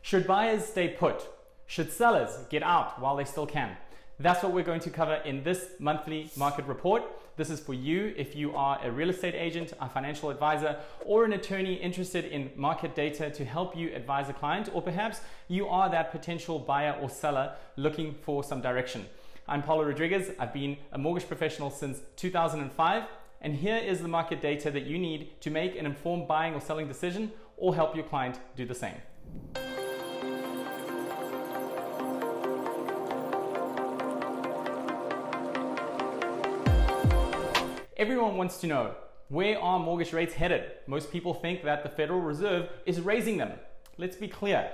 Should buyers stay put? Should sellers get out while they still can? That's what we're going to cover in this monthly market report. This is for you if you are a real estate agent, a financial advisor, or an attorney interested in market data to help you advise a client, or perhaps you are that potential buyer or seller looking for some direction. I'm Paulo Rodriguez. I've been a mortgage professional since 2005, and here is the market data that you need to make an informed buying or selling decision or help your client do the same. Everyone wants to know, where are mortgage rates headed? Most people think that the Federal Reserve is raising them. Let's be clear.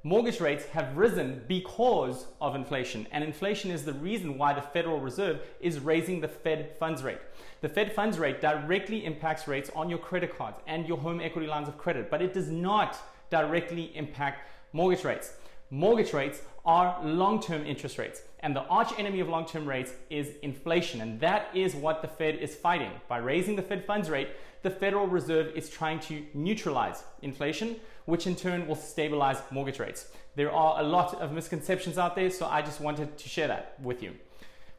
Mortgage rates have risen because of inflation, and inflation is the reason why the Federal Reserve is raising the Fed funds rate. The Fed funds rate directly impacts rates on your credit cards and your home equity lines of credit, but it does not directly impact mortgage rates. Mortgage rates are long-term interest rates, and the arch enemy of long-term rates is inflation, and that is what the Fed is fighting. By raising the Fed funds rate, the Federal Reserve is trying to neutralize inflation, which in turn will stabilize mortgage rates. There are a lot of misconceptions out there, so I just wanted to share that with you.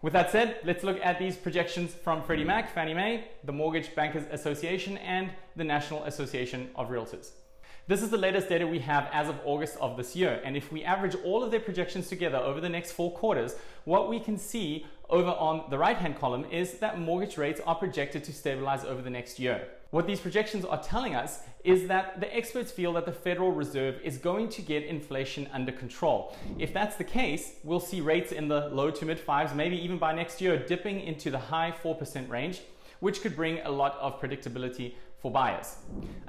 With that said, let's look at these projections from Freddie Mac, Fannie Mae, the Mortgage Bankers Association, and the National Association of Realtors. This is the latest data we have as of August of this year, and if we average all of their projections together over the next 4 quarters, what we can see over on the right-hand column is that mortgage rates are projected to stabilize over the next year. What these projections are telling us is that the experts feel that the Federal Reserve is going to get inflation under control. If that's the case, we'll see rates in the low to mid 5s, maybe even by next year dipping into the high 4% range, which could bring a lot of predictability for buyers.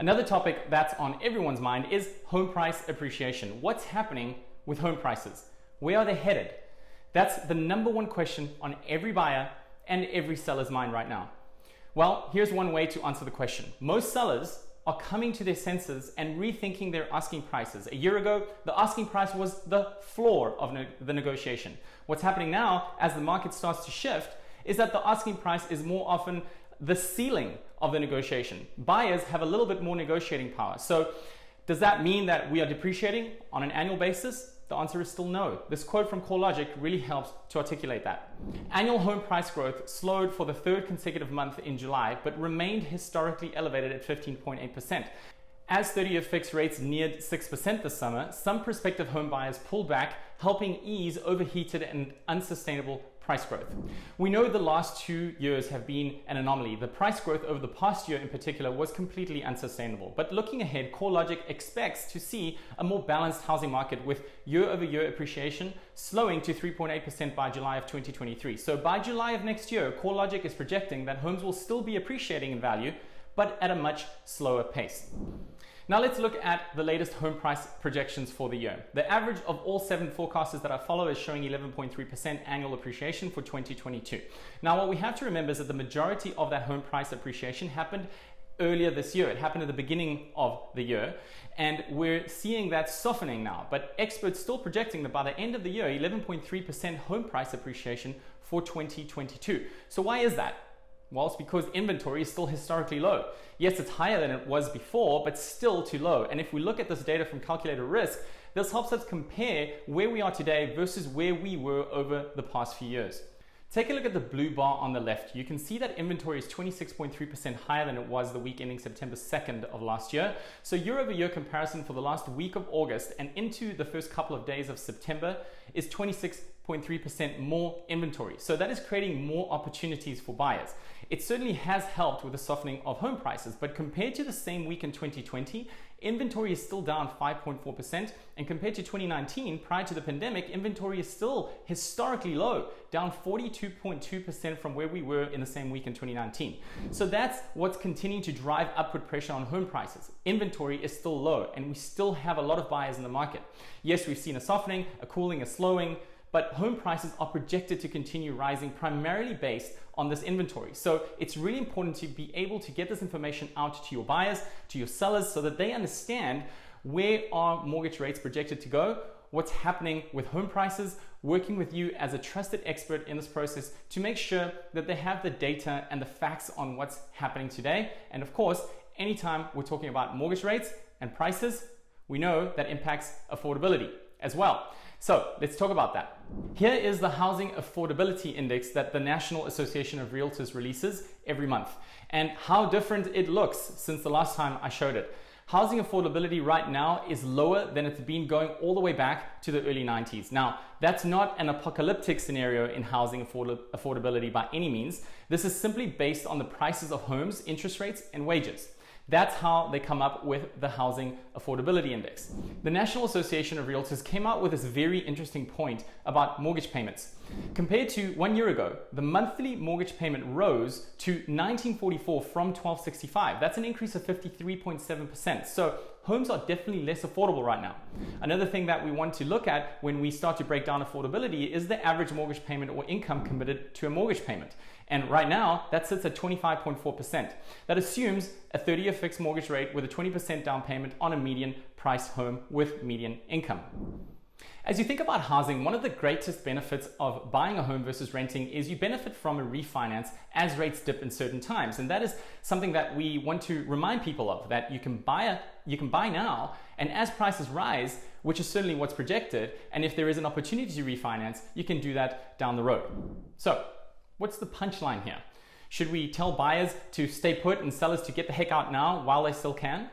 Another topic that's on everyone's mind is home price appreciation. What's happening with home prices? Where are they headed? That's the number one question on every buyer and every seller's mind right now. Well, here's one way to answer the question. Most sellers are coming to their senses and rethinking their asking prices. A year ago, the asking price was the floor of the negotiation. What's happening now, as the market starts to shift, is that the asking price is more often the ceiling of the negotiation. Buyers have a little bit more negotiating power. So does that mean that we are depreciating on an annual basis? The answer is still no. This quote from CoreLogic really helps to articulate that. Annual home price growth slowed for the 3rd consecutive month in July, but remained historically elevated at 15.8%. As 30-year fixed rates neared 6% this summer, some prospective home buyers pulled back, helping ease overheated and unsustainable price growth. We know the last 2 years have been an anomaly. The price growth over the past year in particular was completely unsustainable. But looking ahead, CoreLogic expects to see a more balanced housing market with year-over-year appreciation slowing to 3.8% by July of 2023. So by July of next year, CoreLogic is projecting that homes will still be appreciating in value, but at a much slower pace. Now let's look at the latest home price projections for the year. The average of all 7 forecasters that I follow is showing 11.3% annual appreciation for 2022. Now what we have to remember is that the majority of that home price appreciation happened earlier this year. It happened at the beginning of the year, and we're seeing that softening now. But experts still projecting that by the end of the year, 11.3% home price appreciation for 2022. So why is that? Well, it's because inventory is still historically low. Yes, it's higher than it was before, but still too low. And if we look at this data from Calculated Risk, this helps us compare where we are today versus where we were over the past few years. Take a look at the blue bar on the left. You can see that inventory is 26.3% higher than it was the week ending September 2nd of last year. So year-over-year comparison for the last week of August and into the first couple of days of September is 26.3% more inventory. So that is creating more opportunities for buyers. It certainly has helped with the softening of home prices, but compared to the same week in 2020, inventory is still down 5.4%, and compared to 2019, prior to the pandemic, inventory is still historically low, down 42.2% from where we were in the same week in 2019. So that's what's continuing to drive upward pressure on home prices. Inventory is still low, and we still have a lot of buyers in the market. Yes, we've seen a softening, a cooling, a slowing, but home prices are projected to continue rising primarily based on this inventory. So it's really important to be able to get this information out to your buyers, to your sellers, so that they understand where are mortgage rates projected to go, what's happening with home prices, working with you as a trusted expert in this process to make sure that they have the data and the facts on what's happening today. And of course, anytime we're talking about mortgage rates and prices, we know that impacts affordability as well. So let's talk about that. Here is the Housing Affordability Index that the National Association of Realtors releases every month, and how different it looks since the last time I showed it. Housing affordability right now is lower than it's been going all the way back to the early 90s. Now, that's not an apocalyptic scenario in housing affordability by any means. This is simply based on the prices of homes, interest rates, and wages. That's how they come up with the Housing Affordability Index. The National Association of Realtors came out with this very interesting point about mortgage payments. Compared to 1 year ago, the monthly mortgage payment rose to $1,944 from $1,265. That's an increase of 53.7%. So homes are definitely less affordable right now. Another thing that we want to look at when we start to break down affordability is the average mortgage payment or income committed to a mortgage payment. And right now, that sits at 25.4%. That assumes a 30-year fixed mortgage rate with a 20% down payment on a median priced home with median income. As you think about housing, one of the greatest benefits of buying a home versus renting is you benefit from a refinance as rates dip in certain times. And that is something that we want to remind people of, that you can buy now, and as prices rise, which is certainly what's projected, and if there is an opportunity to refinance, you can do that down the road. So, what's the punchline here? Should we tell buyers to stay put and sellers to get the heck out now while they still can?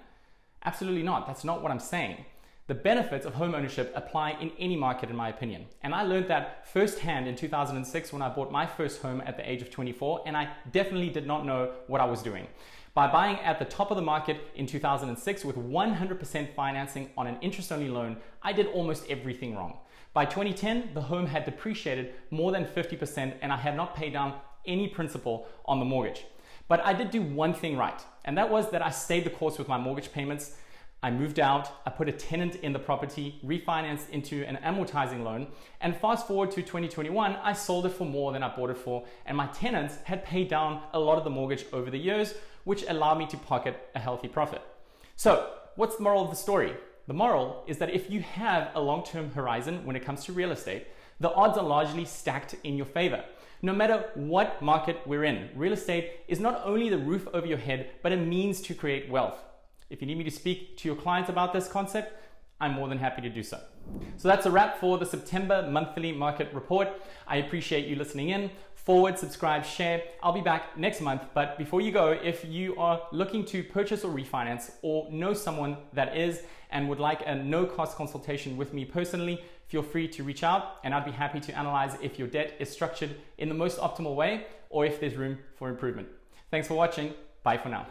Absolutely not. That's not what I'm saying. The benefits of home ownership apply in any market, in my opinion. And I learned that firsthand in 2006 when I bought my first home at the age of 24, and I definitely did not know what I was doing. By buying at the top of the market in 2006 with 100% financing on an interest-only loan, I did almost everything wrong. By 2010, the home had depreciated more than 50% and I had not paid down any principal on the mortgage. But I did do one thing right, and that was that I stayed the course with my mortgage payments. I moved out, I put a tenant in the property, refinanced into an amortizing loan, and fast forward to 2021, I sold it for more than I bought it for, and my tenants had paid down a lot of the mortgage over the years, which allowed me to pocket a healthy profit. So, what's the moral of the story? The moral is that if you have a long-term horizon when it comes to real estate, the odds are largely stacked in your favor. No matter what market we're in, real estate is not only the roof over your head, but a means to create wealth. If you need me to speak to your clients about this concept, I'm more than happy to do so. So that's a wrap for the September monthly market report. I appreciate you listening in. Forward, subscribe, share. I'll be back next month. But before you go, if you are looking to purchase or refinance or know someone that is and would like a no-cost consultation with me personally, feel free to reach out and I'd be happy to analyze if your debt is structured in the most optimal way or if there's room for improvement. Thanks for watching. Bye for now.